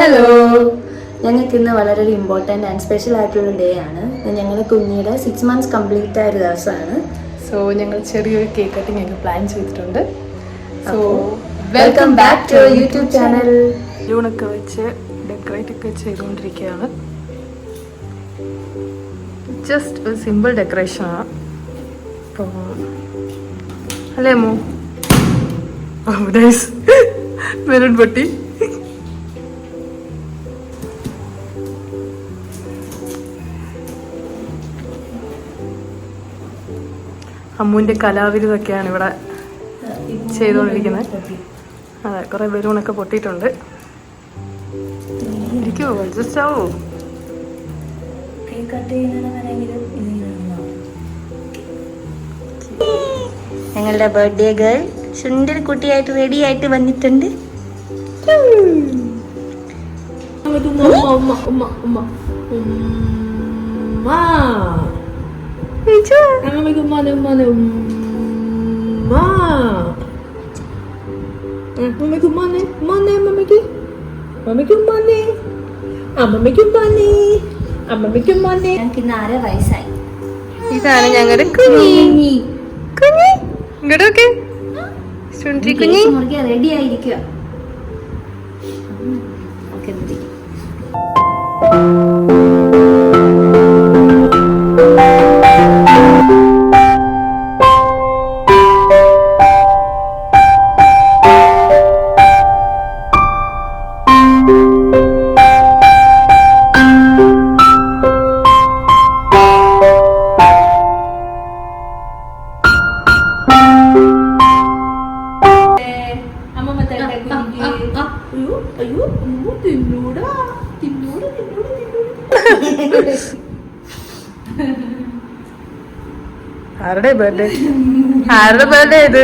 Hello, ഞങ്ങൾക്ക് ഇന്ന് വളരെ ഒരു ഇമ്പോർട്ടൻ്റ് ആൻഡ് സ്പെഷ്യൽ ആയിട്ടുള്ള ഡേ ആണ്. ഞങ്ങളുടെ കുഞ്ഞിയുടെ 6 months കംപ്ലീറ്റ് ആയ ഒരു ദിവസമാണ്. സോ ഞങ്ങൾ ചെറിയൊരു കേക്ക് കട്ടിങ് ഒക്കെ പ്ലാൻ ചെയ്തിട്ടുണ്ട്. So welcome back to YouTube channel. ബലൂണൊക്കെ വെച്ച് ഡെക്കറേറ്റ് ഒക്കെ ചെയ്തുകൊണ്ടിരിക്കുകയാണ്. ജസ്റ്റ് ഒരു സിമ്പിൾ ഡെക്കറേഷനാണ്. അപ്പോൾ അല്ലേ മോ? ബലൂൺ പൊട്ടി. അമ്മുവിൻ്റെ കലാവിരുതൊക്കെയാണ് ഇവിടെ ചെയ്തുകൊണ്ടിരിക്കുന്നത്. അതെ, കുറേ ബലൂണൊക്കെ പൊട്ടിയിട്ടുണ്ട്. ഇരിക്കുമോ? അഡ്ജസ്റ്റ് ആവോ? ഞങ്ങളുടെ ബർത്ത്ഡേ ഗേൾ സുന്ദര കുട്ടിയായിട്ട് റെഡി ആയിട്ട് വന്നിട്ടുണ്ട്. ഞങ്ങൾക്ക് ഇന്ന് 6 വയസ്സായി. ഇതാണ് ഞങ്ങളുടെ കുഞ്ഞി കുഞ്ഞി. ഇങ്ങോട്ടൊക്കെ കുഞ്ഞി റെഡി ആയിരിക്കുക. ആരുടെ ബർത്ത്ഡേ? ആരുടെ ബർത്ത്ഡേ ഇത്?